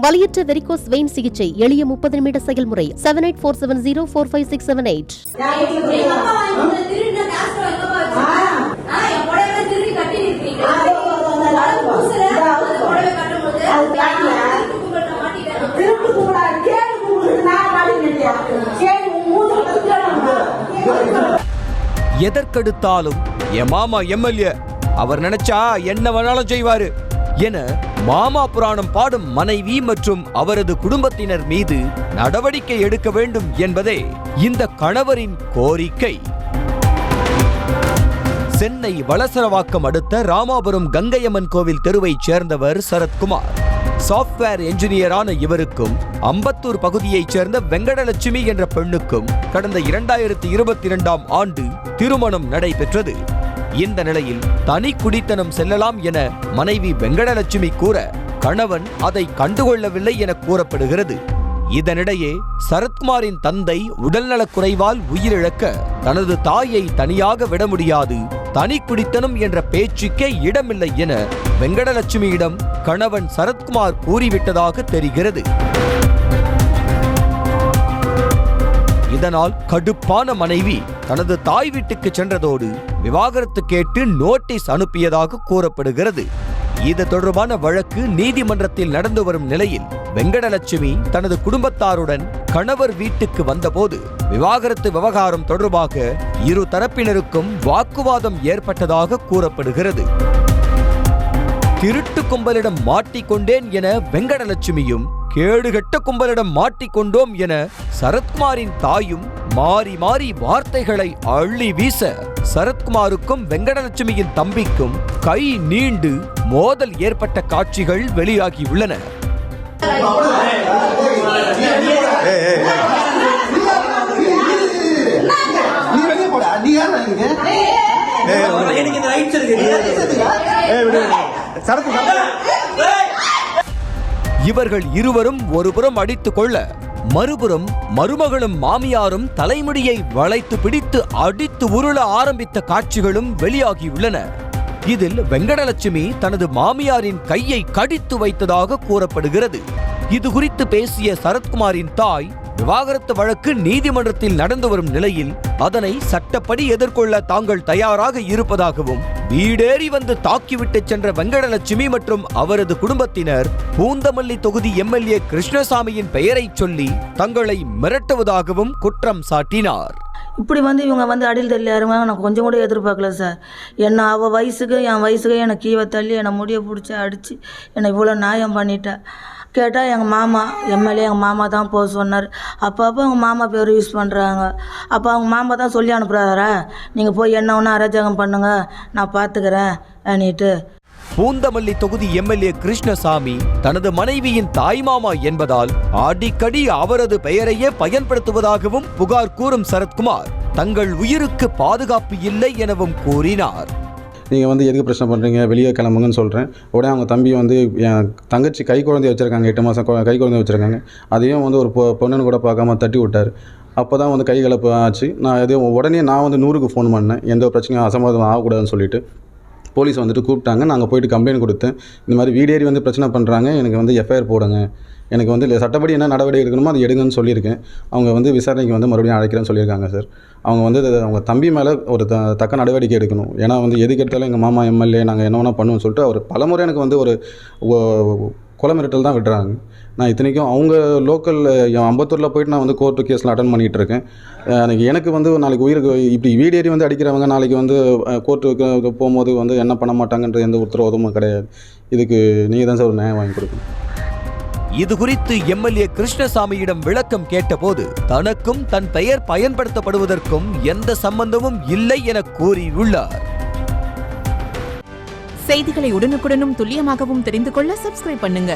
வலியற்ற varicose vein சிகிச்சை எளிய 30 நிமிட செயல்முறை 7847045678. எதற்கெடுத்தாலும் என் மாமா எம்எல்ஏ, அவர் நினைச்சா என்ன வேணாலும் செய்வாரு என மாமா புராணம் பாடும் மனைவி மற்றும் அவரது குடும்பத்தினர் மீது நடவடிக்கை எடுக்க வேண்டும் என்பதே இந்த கணவரின் கோரிக்கை. சென்னை வளசரவாக்கம் அடுத்த ராமாபுரம் கங்கையம்மன் கோவில் தெருவைச் சேர்ந்தவர் சரத்குமார். சாப்ட்வேர் என்ஜினியரான இவருக்கும் அம்பத்தூர் பகுதியைச் சேர்ந்த வெங்கடலட்சுமி என்ற பெண்ணுக்கும் கடந்த 2022ஆம் ஆண்டு திருமணம் நடைபெற்றது. இந்த நிலையில் தனி குடித்தனம் செல்லலாம் என மனைவி வெங்கடலட்சுமி கூற கணவன் அதை கண்டுகொள்ளவில்லை என கூறப்படுகிறது. இதனிடையே சரத்குமாரின் தந்தை உடல்நலக்குறைவால் உயிரிழக்க தனது தாயை தனியாக விட முடியாது, தனி குடித்தனம் என்ற பேச்சுக்கே இடமில்லை என வெங்கடலட்சுமியிடம் கணவன் சரத்குமார் கூறிவிட்டதாக தெரிகிறது. இதனால் கடுப்பான மனைவி தனது தாய் வீட்டுக்கு சென்றதோடு விவாகரத்து கேட்டு நோட்டீஸ் அனுப்பியதாக கூறப்படுகிறது. இது தொடர்பான வழக்கு நீதிமன்றத்தில் நடந்து வரும் நிலையில் வெங்கடலட்சுமி தனது குடும்பத்தாருடன் கணவர் வீட்டுக்கு வந்தபோது விவாகரத்து விவகாரம் தொடர்பாக இரு தரப்பினருக்கும் வாக்குவாதம் ஏற்பட்டதாக கூறப்படுகிறது. திருட்டு கும்பலிடம் மாட்டிக்கொண்டேன் என வெங்கடலட்சுமியும், கேடுகட்ட கும்பலிடம் மாட்டிக்கொண்டோம் என சரத்குமாரின் தாயும் மாறி மாறி வார்த்தைகளை அள்ளி வீச சரத்குமாருக்கும் வெங்கடலட்சுமியின் தம்பிக்கும் கை நீண்டு மோதல் ஏற்பட்ட காட்சிகள் வெளியாகியுள்ளன. இவர்கள் இருவரும் ஒருபுறம் அடித்துக் கொள்ள, மறுபுறம் மருமகளும் மாமியாரும் தலைமுடியை வளைத்து பிடித்து அடித்து உருள ஆரம்பித்த காட்சிகளும் வெளியாகியுள்ளன. இதில் வெங்கடலட்சுமி தனது மாமியாரின் கையை கடித்து வைத்ததாக கூறப்படுகிறது. இது குறித்து பேசிய சரத்குமாரின் தாய், விவாகரத்து வழக்கு நீதிமன்றத்தில் நடந்து வரும் நிலையில் அதனை சட்டப்படி எதிர்கொள்ள தாங்கள் தயாராக இருப்பதாகவும், வீடேறி வந்து தாக்கிவிட்டு சென்ற வெங்கடலட்சுமி மற்றும் அவரது குடும்பத்தினர் பூந்தமல்லி தொகுதி எம்எல்ஏ கிருஷ்ணசாமியின் பெயரை சொல்லி தங்களை மிரட்டுவதாகவும் குற்றம் சாட்டினார். இப்படி இவங்க அடியில் தள்ளி யாருமே நான் கொஞ்சம் கூட எதிர்பார்க்கல சார். என்னை அவள் வயசுக்கு என் வயசுக்கு என்னை கீழே தள்ளி என்னை முடியை பிடிச்சி அடித்து என்னை இவ்வளோ நியாயம் பண்ணிட்டேன். கேட்டால் எங்கள் மாமா எம்எல்ஏ எங்கள் மாமா தான் போக சொன்னார். அப்போ அவங்க மாமா பேர் யூஸ் பண்ணுறாங்க. அப்போ அவங்க மாமா தான் சொல்லி அனுப்புகிறாரா, நீங்கள் போய் என்ன ஒன்று அராஜகம் பண்ணுங்க, நான் பார்த்துக்கிறேன் அன்னிட்டு. பூந்தமல்லி தொகுதி எம்எல்ஏ கிருஷ்ணசாமி தனது மனைவியின் தாய்மாமா என்பதால் அடிக்கடி அவரது பெயரையே பயன்படுத்துவதாகவும் புகார் கூறும் சரத்குமார் தங்கள் உயிருக்கு பாதுகாப்பு இல்லை எனவும் கூறினார். நீங்கள் எதுக்கு பிரச்சனை பண்ணுறீங்க, வெளியே கிளம்புங்கன்னு சொல்கிறேன். உடனே அவங்க தம்பி என் தங்கச்சி கை குழந்தைய வச்சுருக்காங்க, 8 மாதம் கை குழந்தைய வச்சுருக்காங்க. அதையும் ஒரு பொண்ணுன்னு கூட பார்க்காம தட்டி விட்டார். அப்போ தான் கை கலப்பு ஆச்சு. நான் உடனே நான் 100க்கு ஃபோன் பண்ணேன், எந்த பிரச்சனையும் அசம்பாவிதம் ஆகக்கூடாதுன்னு சொல்லிட்டு. போலீஸ் கூப்பிட்டாங்க. நாங்கள் போயிட்டு கம்ப்ளைண்ட் கொடுத்தேன். இந்த மாதிரி வீடேறி பிரச்சனை பண்ணுறாங்க, எனக்கு எஃப்ஐஆர் போடுங்க, எனக்கு சட்டப்படி என்ன நடவடிக்கை எடுக்கணுமோ அது எடுங்கன்னு சொல்லியிருக்கேன். அவங்க விசாரணைக்கு மறுபடியும் அழைக்கிறேன்னு சொல்லியிருக்காங்க சார். அவங்க அவங்க தம்பி மேலே ஒரு தக்க நடவடிக்கை எடுக்கணும். ஏன்னா எதுக்கு எடுத்தாலும் எங்கள் மாமா எம்எல்ஏ நாங்கள் என்ன வேணால் பண்ணுவோம்னு சொல்லிட்டு அவர் பலமுறை எனக்கு ஒரு கொலை மிரட்டல் தான் விடுறாங்க. நான் இத்தனைக்கும் அவங்க லோக்கல் அம்பத்தூரில் போயிட்டு நான் கோர்ட்டு கேஸில் அட்டன் பண்ணிகிட்டு இருக்கேன். எனக்கு நாளைக்கு உயிருக்கு இப்படி வீடேறி அடிக்கிறவங்க நாளைக்கு கோர்ட்டுக்கு போகும்போது என்ன பண்ண மாட்டாங்கன்ற எந்த உத்தரவாதமும் கிடையாது. இதுக்கு நீங்கள் தான் சார் ஒரு நியாயம் வாங்கி கொடுக்கணும். இது குறித்து எம்எல்ஏ கிருஷ்ணசாமியிடம் விளக்கம் கேட்டபோது தனக்கும் தன் பெயர் பயன்படுத்தப்படுவதற்கும் எந்த சம்பந்தமும் இல்லை என கூறியுள்ளார். செய்திகளை உடனுக்குடனும் துல்லியமாகவும் தெரிந்து கொள்ள சப்ஸ்கிரைப் பண்ணுங்க.